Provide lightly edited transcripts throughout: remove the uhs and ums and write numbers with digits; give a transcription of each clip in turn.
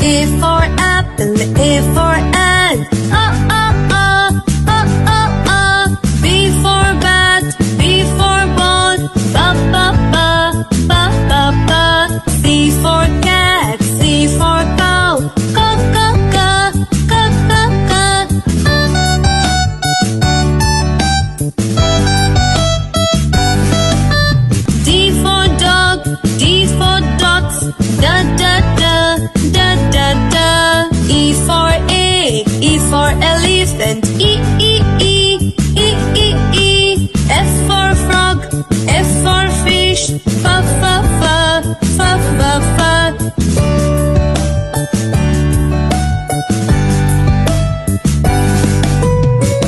A for apple, A for ant. B for bat, B for ball. Ba. C for cat, C for cow. Ka. D for dog, D for dogs. Da. E for egg, E for elephant. E. F for frog, F for fish. Fa.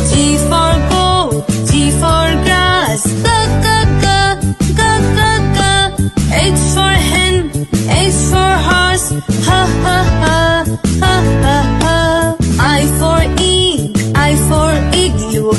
G for goat, G for grass. Ga. H for hen, H for horse. Ha. I for ink, I for igloo.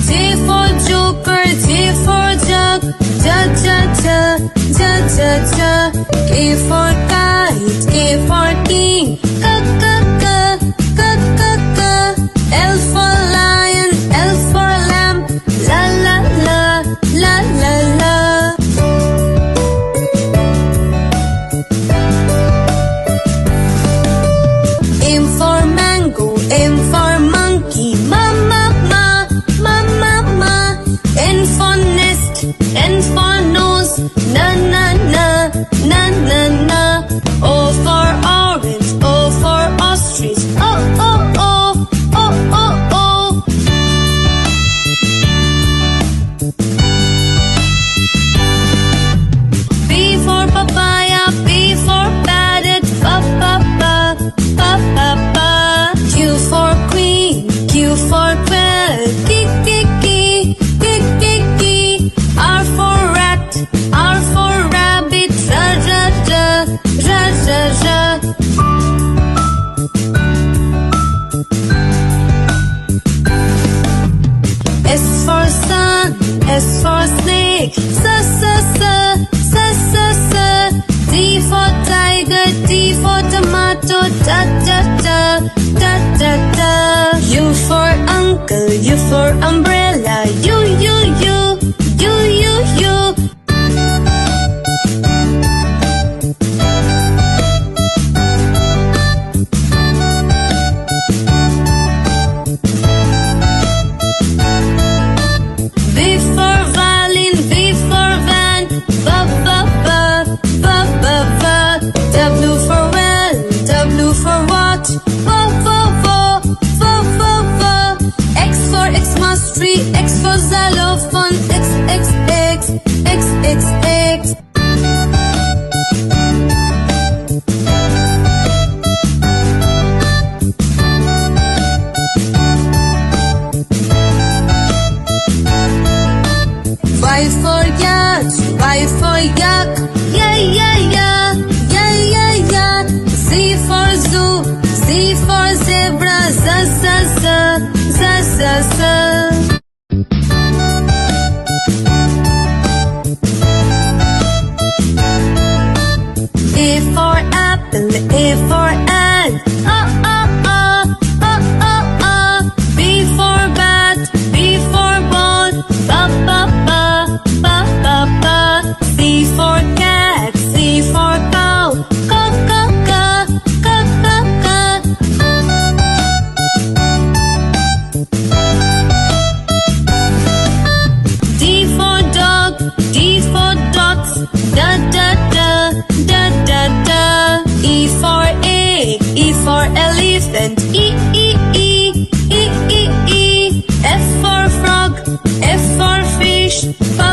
J for joker, J for jug. Ja. K for kite, K for king. Ka. L for lion, L for lamb. La. M for mango, M for monkey. Ma. N for nest, N for nose. Na. O for orange, O for ostrich. Oh. P for papaya, P for parrot. Pa. Q for queen, Q for quail. Ki. R for rat, R for rabbit. Ra. S for sun, S for snake. Sa. T for tiger, T for tomato. Da. U for uncle, U for umbrella. U. V for violin, V for van. Ba. W for well, W for what? Vo. X for Xmas tree, X for xylophone. X. Y for yacht, Y for yak. Yeah. Z for zoo, Z for zebra. Za. A for apple, A for ant. B for bat, B for ball. Ba. C for cat, C for cow. Ka. D for dog, D for dogs. Da. E for egg, E for elephant. E. F for frog, F for fish. Fa.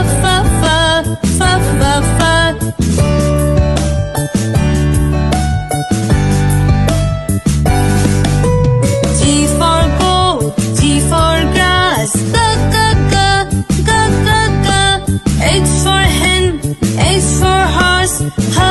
G for goat, G for grass. Ga. H for hen, H for horse. Ha.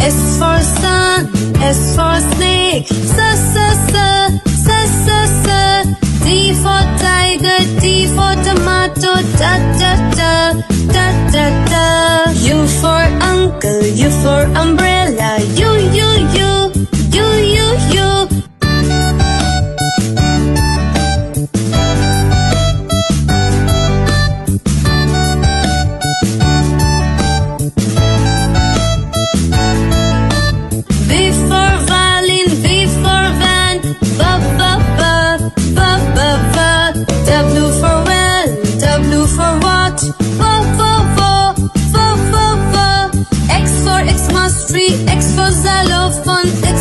S for sun, S for snake, S. T for tiger, T for tomato, ta. U for uncle, U for umbrella, U. V for violin, V for van, W for well, W for watch, X for Xmas tree, X for xylophone, X.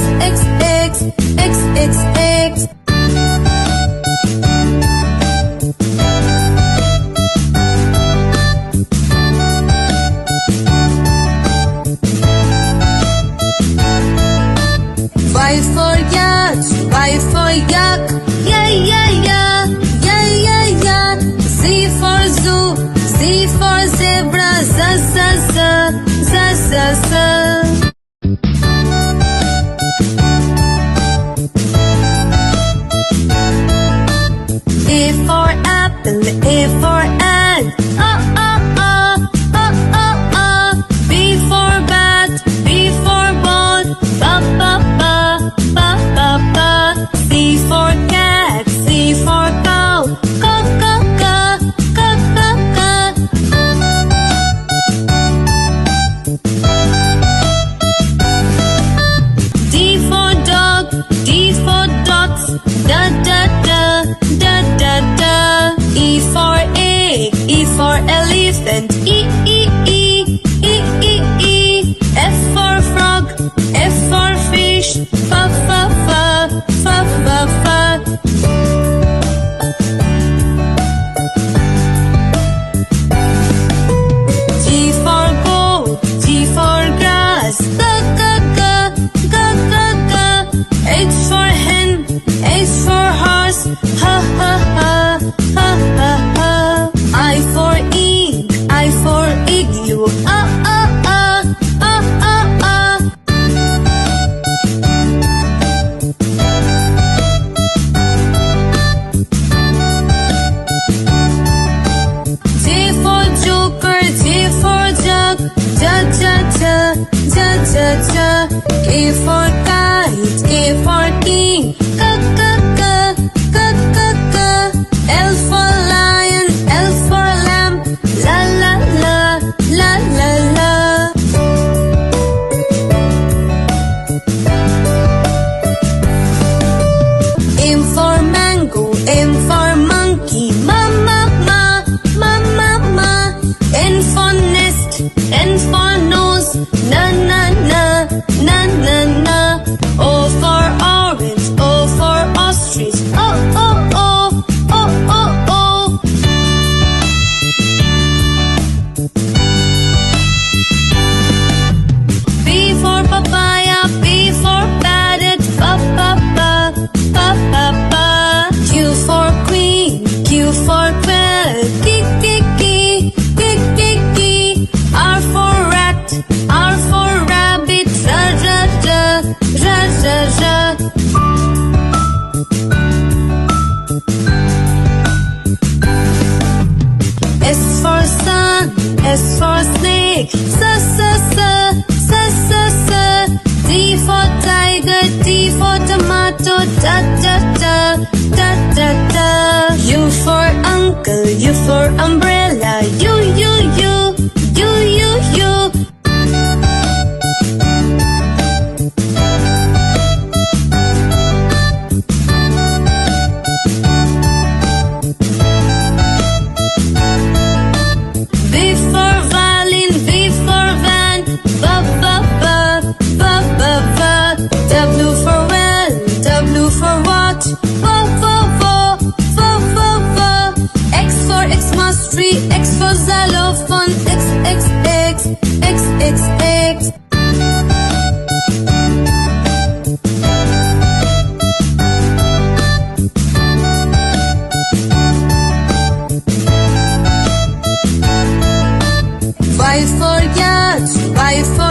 Y for yacht, Y for yak, yeah. Z for zoo, Z for zebra, Z. A for apple, A for ant, B for bat, B for ball, C for cat, C for cow, D for dog, D for dots, da. E for egg, E for elephant, E. F for frog, F for fish, F. G for goat, G for grass, H for hen, H for horse, I for ink, I for igloo, J for joker, J for jug, ja. K for kite, K for king, L for lion, L for lamb, la. M for mango, M for monkey, ma. N for nest, N for nose, na. O for orange, O for ostrich, oh. P for papaya, P for parrot, Q for queen, Q for quail, R for rat, R for rabbit, ra. S for sun, S for snake, S. T for tiger, T for tomato, ta. U for uncle, U for umbrella, U. V for violin, V for van, W for well, W for watch, X for Xmas tree,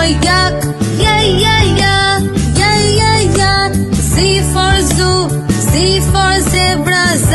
yak, yeah. Z for zoo, Z for zebra, z.